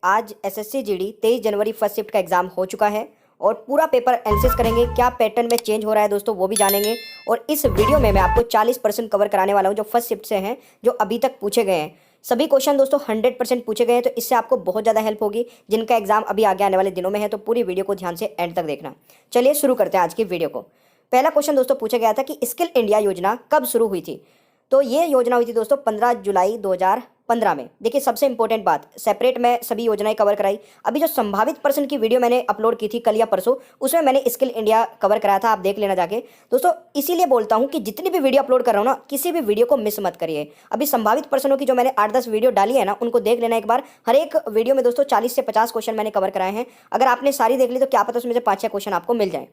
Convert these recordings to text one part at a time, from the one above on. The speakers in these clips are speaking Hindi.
आज एसएससी जीडी 23 जनवरी फर्स्ट शिफ्ट का एग्जाम हो चुका है और पूरा पेपर एनालिसिस करेंगे, क्या पैटर्न में चेंज हो रहा है दोस्तों वो भी जानेंगे। और इस वीडियो में मैं आपको 40% कवर कराने वाला हूं जो फर्स्ट शिफ्ट से हैं, जो अभी तक पूछे गए हैं। सभी क्वेश्चन दोस्तों 100% पूछे गए हैं, तो इससे आपको बहुत ज़्यादा हेल्प होगी। जिनका एग्जाम अभी आगे आने वाले दिनों में है तो पूरी वीडियो को ध्यान से एंड तक देखना। चलिए शुरू करते हैं आज की वीडियो को। पहला क्वेश्चन दोस्तों पूछा गया था कि स्किल इंडिया योजना कब शुरू हुई थी। तो ये योजना हुई थी दोस्तों 15 जुलाई 2015 में। देखिए सबसे इंपॉर्टेंट बात, सेपरेट मैं सभी योजनाएं कवर कराई। अभी जो संभावित पर्सन की वीडियो मैंने अपलोड की थी कल या परसों, उसमें मैंने स्किल इंडिया कवर कराया था, आप देख लेना जाके दोस्तों। इसीलिए बोलता हूं कि जितनी भी वीडियो अपलोड कर रहा हूं ना, किसी भी वीडियो को मिस मत करिए। अभी संभावित पर्सनों की जो मैंने 8-10 वीडियो डाली है ना, उनको देख लेना एक बार। हर एक वीडियो में दोस्तों 40 से 50 क्वेश्चन मैंने कवर कराए हैं। अगर आपने सारी देख ली तो क्या पता उसमें से 5-6 क्वेश्चन आपको मिल जाए।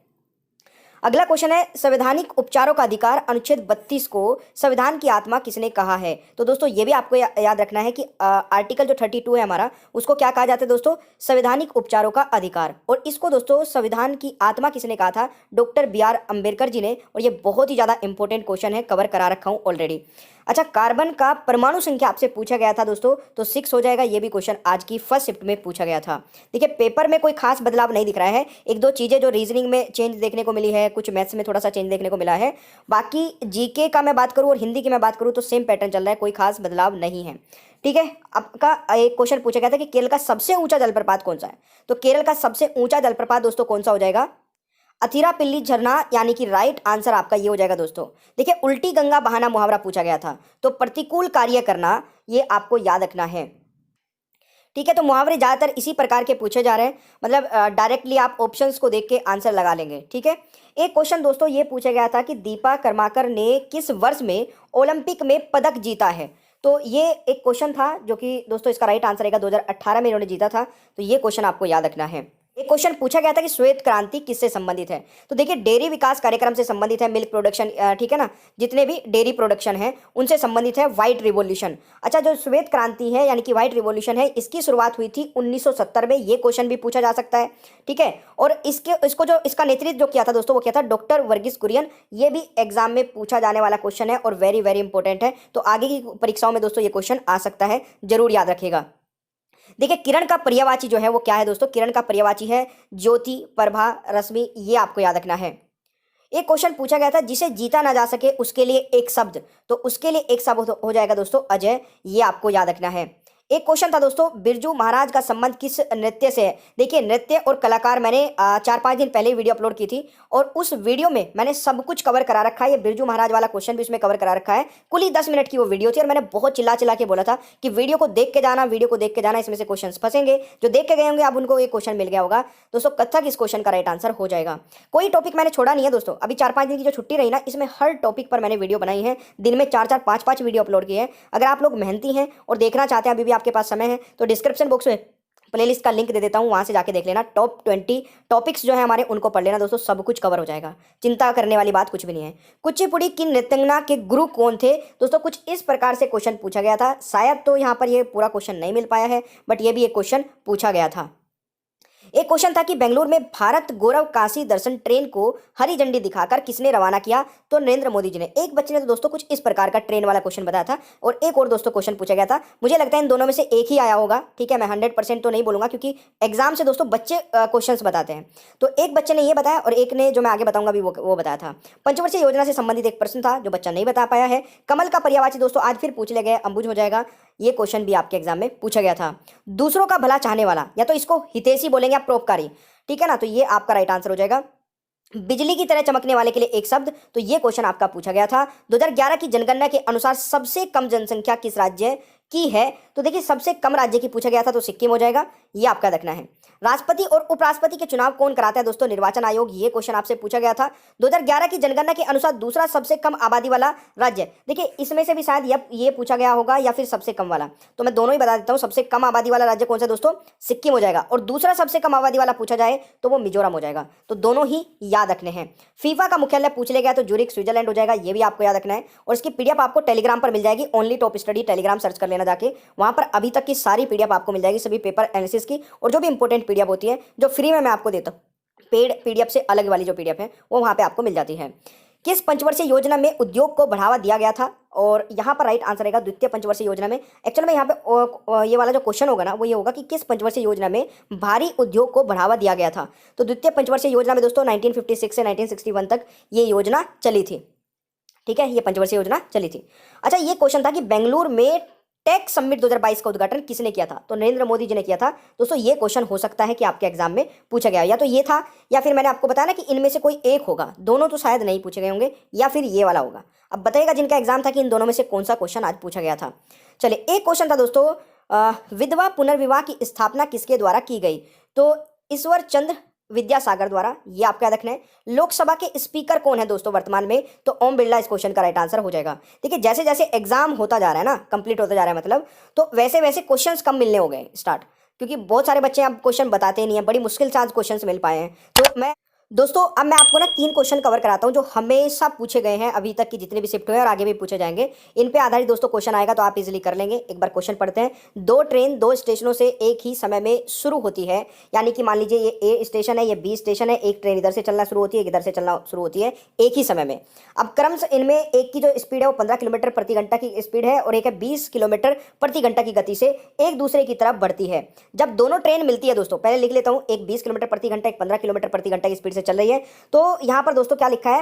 अगला क्वेश्चन है, संवैधानिक उपचारों का अधिकार अनुच्छेद 32 को संविधान की आत्मा किसने कहा है। तो दोस्तों ये भी आपको याद रखना है कि आर्टिकल जो 32 है हमारा, उसको क्या कहा जाता है दोस्तों, संवैधानिक उपचारों का अधिकार। और इसको दोस्तों संविधान की आत्मा किसने कहा था, डॉक्टर BR अम्बेडकर जी ने। और ये बहुत ही ज़्यादा इंपॉर्टेंट क्वेश्चन है, कवर करा रखा हूँ ऑलरेडी। अच्छा, कार्बन का परमाणु संख्या आपसे पूछा गया था दोस्तों, तो 6 हो जाएगा। ये भी क्वेश्चन आज की फर्स्ट शिफ्ट में पूछा गया था। देखिए पेपर में कोई खास बदलाव नहीं दिख रहा है, 1-2 चीज़ें जो रीजनिंग में चेंज देखने को मिली है, कुछ मैथ्स में थोड़ा सा चेंज देखने को मिला है। बाकी जीके का मैं बात करूँ और हिंदी की मैं बात करूँ तो सेम पैटर्न चल रहा है, कोई खास बदलाव नहीं है। ठीक है, आपका एक क्वेश्चन पूछा गया था कि केरल का सबसे ऊंचा जलप्रपात कौन सा है। तो केरल का सबसे ऊंचा जलप्रपात दोस्तों कौन सा हो जाएगा, अथिरापिल्ली झरना, यानी कि राइट आंसर आपका ये हो जाएगा दोस्तों। देखिए उल्टी गंगा बहाना मुहावरा पूछा गया था, तो प्रतिकूल कार्य करना ये आपको याद रखना है। ठीक है, तो मुहावरे ज़्यादातर इसी प्रकार के पूछे जा रहे हैं, मतलब डायरेक्टली आप ऑप्शंस को देख के आंसर लगा लेंगे। ठीक है, एक क्वेश्चन दोस्तों ये पूछा गया था कि दीपा कर्माकर ने किस वर्ष में ओलंपिक में पदक जीता है। तो ये एक क्वेश्चन था जो कि दोस्तों इसका राइट आंसर रहेगा 2018 में इन्होंने जीता था। तो ये क्वेश्चन आपको याद रखना है। एक क्वेश्चन पूछा गया था कि श्वेत क्रांति किससे संबंधित है। तो देखिए डेयरी विकास कार्यक्रम से संबंधित है, मिल्क प्रोडक्शन, ठीक है ना, जितने भी डेयरी प्रोडक्शन है उनसे संबंधित है। व्हाइट रिवॉल्यूशन, अच्छा जो श्वेत क्रांति है यानी कि व्हाइट रिवॉल्यूशन है, इसकी शुरुआत हुई थी 1970 में। ये क्वेश्चन भी पूछा जा सकता है। ठीक है, और इसको जो इसका नेतृत्व जो किया था दोस्तों, वो किया था डॉक्टर वर्गीस कुरियन। ये भी एग्जाम में पूछा जाने वाला क्वेश्चन है और वेरी वेरी इंपॉर्टेंट है। तो आगे की परीक्षाओं में दोस्तों ये क्वेश्चन आ सकता है, जरूर याद रखिएगा। देखिए किरण का पर्यायवाची जो है वो क्या है दोस्तों, किरण का पर्यायवाची है ज्योति, प्रभा, रश्मि। ये आपको याद रखना है। एक क्वेश्चन पूछा गया था, जिसे जीता ना जा सके उसके लिए एक शब्द। तो उसके लिए एक शब्द हो जाएगा दोस्तों अजय। ये आपको याद रखना है। एक क्वेश्चन था दोस्तों, बिरजू महाराज का संबंध किस नृत्य से है। देखिए नृत्य और कलाकार मैंने 4-5 दिन पहले वीडियो अपलोड की थी और उस वीडियो में मैंने सब कुछ कवर करा रखा है। ये बिरजू महाराज वाला क्वेश्चन भी उसमें कवर करा रखा है। कुल ही 10 मिनट की वो वीडियो थी और मैंने बहुत चिल्ला चिल्ला के बोला था कि वीडियो को देख के जाना, वीडियो को देख के जाना, इसमें से क्वेश्चन फंसेंगे। जो देख के गए होंगे अब उनको एक क्वेश्चन मिल गया होगा दोस्तों। कथक इस क्वेश्चन का राइट आंसर हो जाएगा। कोई टॉपिक मैंने छोड़ा नहीं है दोस्तों। अभी 4-5 दिन की जो छुट्टी रही ना, इसमें हर टॉपिक पर मैंने वीडियो बनाई है। दिन में 4-4, 5-5 वीडियो अपलोड की है। अगर आप लोग मेहनती हैं और देखना चाहते हैं, अभी भी आपके पास समय है, तो डिस्क्रिप्शन बॉक्स में प्लेलिस्ट का लिंक दे देता हूं, वहां से जाके देख लेना। टॉप 20 टॉपिक्स जो है हमारे उनको पढ़ लेना दोस्तों, सब कुछ कवर हो जाएगा। चिंता करने वाली बात कुछ भी नहीं है। कुचिपुड़ी की नृत्यंगना के गुरु कौन थे दोस्तों, कुछ इस प्रकार से क्वेश्चन पूछा गया था। शायद तो यहाँ पर ये पूरा क्वेश्चन नहीं मिल पाया है, बट ये भी एक क्वेश्चन पूछा गया था। एक क्वेश्चन था कि बेंगलुरु में भारत गौरव काशी दर्शन ट्रेन को हरी झंडी दिखाकर किसने रवाना किया। तो नरेंद्र मोदी जी ने। एक बच्चे ने तो दोस्तों कुछ इस प्रकार का ट्रेन वाला क्वेश्चन बताया था और एक और दोस्तों क्वेश्चन पूछा गया था। मुझे लगता है इन दोनों में से एक ही आया होगा। ठीक है, मैं 100% तो नहीं बोलूंगा क्योंकि एग्जाम से दोस्तों बच्चे क्वेश्चन बताते हैं। तो एक बच्चे ने ये बताया और एक ने जो मैं आगे बताऊंगा भी वो बताया था। पंचवर्षीय योजना से संबंधित एक प्रश्न था जो बच्चा नहीं बता पाया है। कमल का पर्यायवाची दोस्तों आज फिर पूछ लिया गया, अंबुज हो जाएगा। ये क्वेश्चन भी आपके एग्जाम में पूछा गया था। दूसरों का भला चाहने वाला, या तो इसको हितैषी बोलेंगे या परोपकारी, ठीक है ना, तो ये आपका राइट आंसर हो जाएगा। बिजली की तरह चमकने वाले के लिए एक शब्द, तो ये क्वेश्चन आपका पूछा गया था। 2011 की जनगणना के अनुसार सबसे कम जनसंख्या किस राज्य की है। तो देखिए सबसे कम राज्य की पूछा गया था, तो सिक्किम हो जाएगा। ये आपका रखना है। राष्ट्रपति और उपराष्ट्रपति के चुनाव कौन कराता है दोस्तों, निर्वाचन आयोग। ये क्वेश्चन आपसे पूछा गया था। 2011 की जनगणना के अनुसार दूसरा सबसे कम आबादी वाला राज्य, देखिए इसमें से भी शायद ये पूछा गया होगा या फिर सबसे कम वाला, तो मैं दोनों ही बता देता हूँ। सबसे कम आबादी वाला राज्य कौन सा दोस्तों, सिक्किम हो जाएगा। और दूसरा सबसे कम आबादी वाला पूछा जाए तो वो मिजोरम हो जाएगा। तो दोनों ही याद रखने हैं। फीफा का मुख्यालय पूछ लिया गया तो जूरिक स्विट्जरलैंड हो जाएगा। ये भी आपको याद रखना है। और इसकी पीडीएफ आपको टेलीग्राम पर मिल जाएगी। Only top study Telegram search कर लेना जाके, वहां पर अभी तक की सारी पीडीएफ आपको मिल जाएगी, सभी पेपर एनालिसिस की। और जो भी इंपॉर्टेंट पीडीएफ होती है जो फ्री में मैं आपको देता हूँ, पेड पीडीएफ से अलग वाली जो पीडीएफ है वो वहां पे आपको मिल जाती है। किस पंचवर्षीय योजना में उद्योग को बढ़ावा दिया गया था? और यहाँ पर राइट आंसर रहेगा द्वितीय पंचवर्षीय योजना में। एक्चुअल में यहाँ पे ये वाला जो क्वेश्चन होगा ना वो ये होगा कि किस पंचवर्षीय योजना में भारी उद्योग को बढ़ावा दिया गया था? तो द्वितीय पंचवर्षीय योजना में दोस्तों 1956 से 1961 तक ये योजना चली थी। ठीक है, ये पंचवर्षीय योजना चली थी। अच्छा, ये क्वेश्चन था कि बेंगलुरु में टेक समिट 2022 का उद्घाटन किसने किया था? तो नरेंद्र मोदी जी ने किया था। दोस्तों ये क्वेश्चन हो सकता है कि आपके एग्जाम में पूछा गया, या तो ये था या फिर मैंने आपको बताया ना कि इनमें से कोई एक होगा, दोनों तो शायद नहीं पूछे गए होंगे, या फिर ये वाला होगा। अब बताइएगा जिनका एग्जाम था कि इन दोनों में से कौन सा क्वेश्चन आज पूछा गया था। चलिए, एक क्वेश्चन था दोस्तों, विधवा पुनर्विवाह की स्थापना किसके द्वारा की गई? तो ईश्वर चंद्र विद्यासागर द्वारा, ये आपका याद रखना है। लोकसभा के स्पीकर कौन है दोस्तों वर्तमान में? तो ओम बिरला इस क्वेश्चन का राइट आंसर हो जाएगा। देखिए, जैसे जैसे एग्जाम होता जा रहा है ना, कंप्लीट होता जा रहा है मतलब, तो वैसे वैसे क्वेश्चंस कम मिलने हो गए स्टार्ट, क्योंकि बहुत सारे बच्चे अब क्वेश्चन बताते नहीं है, बड़ी मुश्किल से आज क्वेश्चन मिल पाए हैं। तो मैं दोस्तों अब मैं आपको ना 3 क्वेश्चन कवर कराता हूं जो हमेशा पूछे गए हैं अभी तक की जितने भी शिफ्ट हुए और आगे भी पूछे जाएंगे। इन पे आधारित दोस्तों क्वेश्चन आएगा तो आप इजीली कर लेंगे। एक बार क्वेश्चन पढ़ते हैं। 2 ट्रेन 2 स्टेशनों से एक ही समय में शुरू होती है, यानी कि मान लीजिए ये ए स्टेशन है, ये बी स्टेशन है, एक ट्रेन इधर से चलना शुरू होती है, एक इधर से चलना शुरू होती है एक ही समय में। अब क्रमशः इनमें एक की जो स्पीड है वो 15 किलोमीटर प्रति घंटा की स्पीड है और एक है 20 किलोमीटर प्रति घंटा की गति से एक दूसरे की तरफ बढ़ती है। जब दोनों ट्रेन मिलती है दोस्तों, पहले लिख लेता हूं, एक 20 किलोमीटर प्रति घंटा, एक 15 किलोमीटर प्रति घंटा की स्पीड से चल रही है, तो यहां पर दोस्तों क्या लिखा है,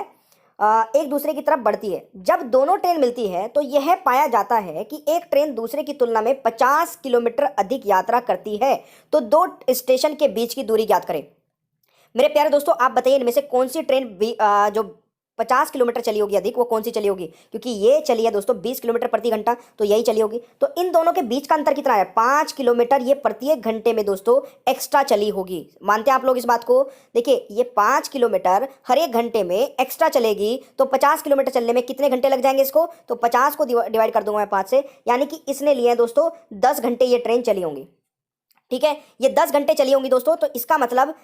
एक दूसरे की तरफ बढ़ती है। जब दोनों ट्रेन मिलती है तो यह पाया जाता है कि एक ट्रेन दूसरे की तुलना में 50 किलोमीटर अधिक यात्रा करती है। तो 2 स्टेशन के बीच की दूरी ज्ञात करें। मेरे प्यारे दोस्तों, आप बताइए इनमें से कौन सी ट्रेन जो 50 किलोमीटर चली होगी अधिक, वो कौन सी चली होगी? क्योंकि ये चली है दोस्तों 20 किलोमीटर प्रति घंटा, तो यही चली होगी। तो इन दोनों के बीच का अंतर कितना है? 5 किलोमीटर ये प्रत्येक घंटे में दोस्तों एक्स्ट्रा चली होगी। मानते हैं आप लोग इस बात को? देखिए, ये 5 किलोमीटर हर एक घंटे में एक्स्ट्रा चलेगी, तो 50 किलोमीटर चलने में कितने घंटे लग जाएंगे इसको? तो 50 को डिवाइड कर दूंगा मैं 5 से, यानी कि इसने लिए हैं दोस्तों 10 घंटे ये ट्रेन चली होंगी। ठीक है, ये 10 घंटे चली होंगी दोस्तों, तो इसका मतलब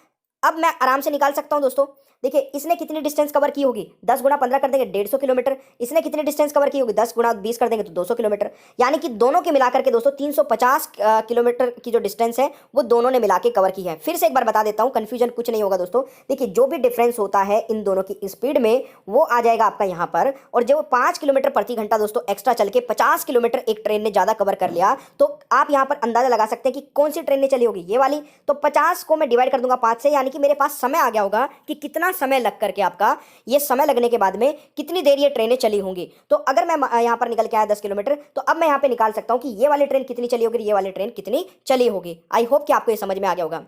अब मैं आराम से निकाल सकता हूं दोस्तों। देखिए, इसने कितनी डिस्टेंस कवर की होगी? 10 गुना 15 कर देंगे 150 किलोमीटर। इसने कितनी डिस्टेंस कवर की होगी? 10 गुना 20 कर देंगे तो 200 किलोमीटर। यानी कि दोनों के मिलाकर के दोस्तों 350 किलोमीटर की जो डिस्टेंस है वो दोनों ने मिला के कवर की है। फिर से एक बार बता देता हूं, कंफ्यूजन कुछ नहीं होगा दोस्तों। देखिए, जो भी डिफरेंस होता है इन दोनों की स्पीड में वो आ जाएगा आपका यहाँ पर, और जो 5 किलोमीटर प्रति घंटा दोस्तों एक्स्ट्रा चल के 50 किलोमीटर एक ट्रेन ने ज्यादा कवर कर लिया, तो आप यहाँ पर अंदाजा लगा सकते हैं कि कौन सी ट्रेन ने चली होगी, ये वाली। तो 50 को मैं डिवाइड कर दूंगा 5 से, यानी कि मेरे पास समय आ गया होगा कि कितना समय लग करके आपका ये समय लगने के बाद में कितनी देर ये ट्रेनें चली होंगी। तो अगर मैं यहां पर निकल के आया 10 किलोमीटर, तो अब मैं यहां पे निकाल सकता हूं कि ये वाली ट्रेन कितनी चली होगी, ये वाली ट्रेन कितनी चली होगी। आई होप कि आपको ये समझ में आ गया होगा।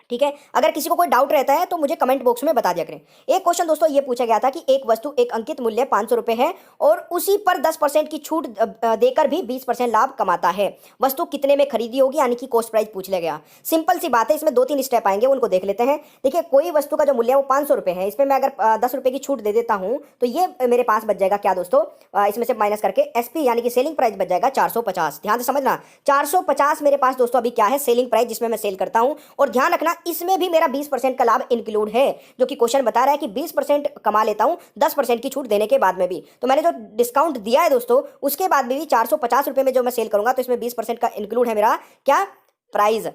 ठीक है, अगर किसी को कोई डाउट रहता है तो मुझे कमेंट बॉक्स में बता दिया करें। एक क्वेश्चन दोस्तों ये पूछा गया था कि एक वस्तु एक अंकित मूल्य 500 रुपए है और उसी पर 10% की छूट देकर भी 20% लाभ कमाता है, वस्तु कितने में खरीदी होगी, यानी कि कॉस्ट प्राइस पूछ लिया गया। सिंपल सी बात है, इसमें 2-3 स्टेप आएंगे, उनको देख लेते हैं। देखिए, कोई वस्तु का जो मूल्य है वो 500 रुपए है, इसमें मैं अगर 10 रुपए की छूट दे देता हूं तो ये मेरे पास बच जाएगा क्या दोस्तों, इसमें से माइनस करके एसपी यानी कि सेलिंग प्राइस बच जाएगा 450। ध्यान से समझना, 450 मेरे पास दोस्तों अभी क्या है, सेलिंग प्राइस जिसमें मैं सेल करता हूं। और ध्यान रखना, इसमें भी मेरा 20% का लाभ इंक्लूड है, जो कि क्वेश्चन बता रहा है कि 20% कमा लेता हूं 10% की छूट देने के बाद में भी। तो मैंने जो डिस्काउंट दिया है दोस्तों उसके बाद भी 450 रुपए में जो मैं सेल करूंगा तो इसमें 20% का इंक्लूड है मेरा क्या, प्राइस,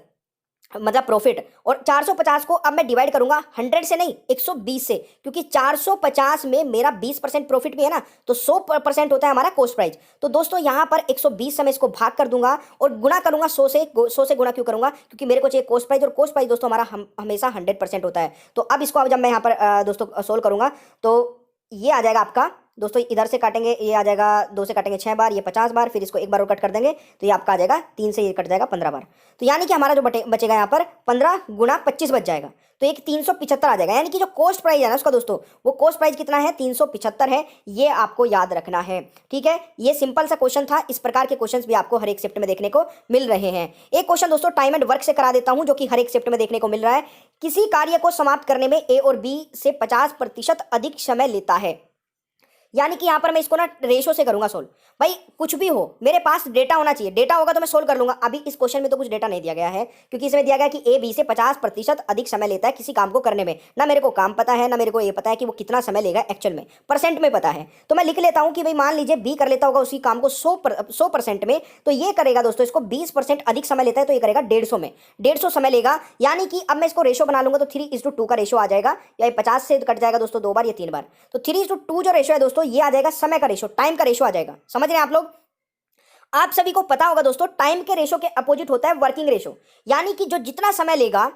मतलब प्रॉफिट। और 450 को अब मैं डिवाइड करूंगा 100 से नहीं 120 से, क्योंकि 450 में मेरा 20% प्रॉफिट भी है ना, तो 100% होता है हमारा कॉस्ट प्राइस। तो दोस्तों यहां पर 120 से मैं इसको भाग कर दूंगा और गुणा करूंगा 100 से गुणा क्यों करूंगा, क्योंकि मेरे को चाहिए कॉस्ट प्राइस, और कॉस्ट प्राइस दोस्तों हमारा हमेशा 100% होता है। तो अब इसको अब जब मैं यहाँ पर दोस्तों सोल्व करूंगा तो ये आ जाएगा आपका दोस्तों, इधर से काटेंगे ये आ जाएगा 2 से काटेंगे 6 बार, ये 50 बार, फिर इसको एक बार और कट कर देंगे तो ये आपका आ जाएगा 3 से ये कट जाएगा 15 बार। तो यानी कि हमारा जो बचेगा यहाँ पर 15 गुना 25 बच जाएगा, तो एक 375 आ जाएगा। यानी कि जो कॉस्ट प्राइस है ना उसका दोस्तों, वो कॉस्ट प्राइस कितना है, 375 है। ये आपको याद रखना है। ठीक है, ये सिंपल सा क्वेश्चन था। इस प्रकार के क्वेश्चन भी आपको हर एक शिफ्ट में देखने को मिल रहे हैं। एक क्वेश्चन दोस्तों टाइम एंड वर्क से करा देता हूं, जो कि हर एक शिफ्ट में देखने को मिल रहा है। किसी कार्य को समाप्त करने में ए और बी से 50% अधिक समय लेता है। यानी कि यहाँ पर मैं इसको ना रेशो से करूंगा सोल्व। भाई कुछ भी हो मेरे पास डेटा होना चाहिए, डेटा होगा तो मैं सोल्व कर लूंगा। अभी इस क्वेश्चन में तो कुछ डेटा नहीं दिया गया है, क्योंकि इसमें दिया गया कि ए बी से 50% अधिक समय लेता है किसी काम को करने में। ना मेरे को काम पता है, ना मेरे को ये पता है कि वो कितना समय लेगा एक्चुअल में, परसेंट में पता है। तो मैं लिख लेता हूं कि भाई मान लीजिए बी कर लेता होगा उसी काम को 100% में, तो ये करेगा दोस्तों इसको 20% अधिक समय लेता है, तो ये करेगा 150 में, 150 समय लेगा। यानी कि अब मैं इसको रेशो बना लूंगा तो 3:2 का रेशो आ जाएगा, या 50 से कट जाएगा दोस्तों 2 बार या 3 बार, तो 3:2 जो रेशो है दोस्तों ये आ जाएगा समय का रेशो, टाइम का रेशो आ जाएगा। समझ रहे हैं आप लोग? आप सभी को पता होगा दोस्तों टाइम के रेशो के अपोजिट होता है वर्किंग रेशो, यानी कि जो जितना समय लेगा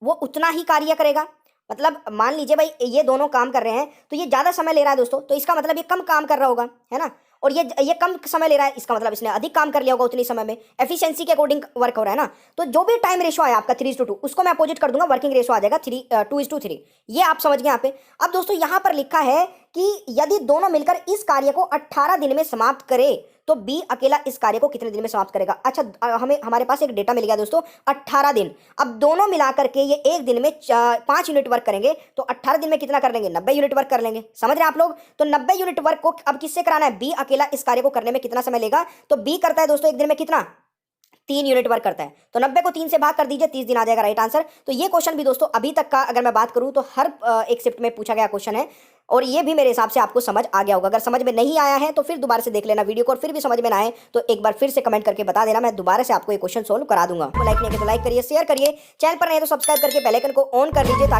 वो उतना ही कार्य करेगा। मतलब मान लीजिए भाई ये दोनों काम कर रहे हैं तो ये ज्यादा समय ले रहा है दोस्तों, तो इसका मतलब ये कम काम कर रहा होगा, है ना। और ये कम समय ले रहा है, इसका मतलब इसने अधिक काम कर लिया होगा उतनी समय में, एफिशिएंसी के अकॉर्डिंग वर्क हो रहा है ना। तो जो भी टाइम रेशो आया आपका 3:2 उसको मैं अपोजिट कर दूंगा, वर्किंग रेशो आ जाएगा 2:3। ये आप समझ गए यहाँ पे। अब दोस्तों यहाँ पर लिखा है कि यदि दोनों मिलकर इस कार्य को 18 दिन में समाप्त करे तो बी अकेला इस कार्य को कितने दिन में समाप्त करेगा। अच्छा हमारे पास एक डेटा मिल गया दोस्तों 18 दिन। अब दोनों मिलाकर के ये एक दिन में 5 यूनिट वर्क करेंगे, तो 18 दिन में कितना कर लेंगे, 90 यूनिट वर्क कर लेंगे। समझ रहे हैं आप लोग? तो 90 यूनिट वर्क को अब किससे कराना है, बी अकेला इस कार्य को करने में कितना समय लेगा, तो बी करता है दोस्तों एक दिन में कितना, 3 यूनिट वर्क करता है। तो 90 को 3 से भाग कर दीजिए, 30 दिन आ जाएगा राइट आंसर। तो ये क्वेश्चन भी दोस्तों अभी तक का अगर मैं बात करूं तो हर एक शिफ्ट में पूछा गया क्वेश्चन है, और ये भी मेरे हिसाब से आपको समझ आ गया होगा। अगर समझ में नहीं आया है तो फिर दोबारा से देख लेना वीडियो को, और फिर भी समझ में ना आए तो एक बार फिर से कमेंट करके बता देना, मैं दोबारा से आपको ये क्वेश्चन सोल्व करा दूंगा। लाइक नहीं किया तो लाइक करिए, शेयर करिए, चैनल पर नहीं तो सब्सक्राइब करके बेल आइकन को ऑन कर लीजिए ताकि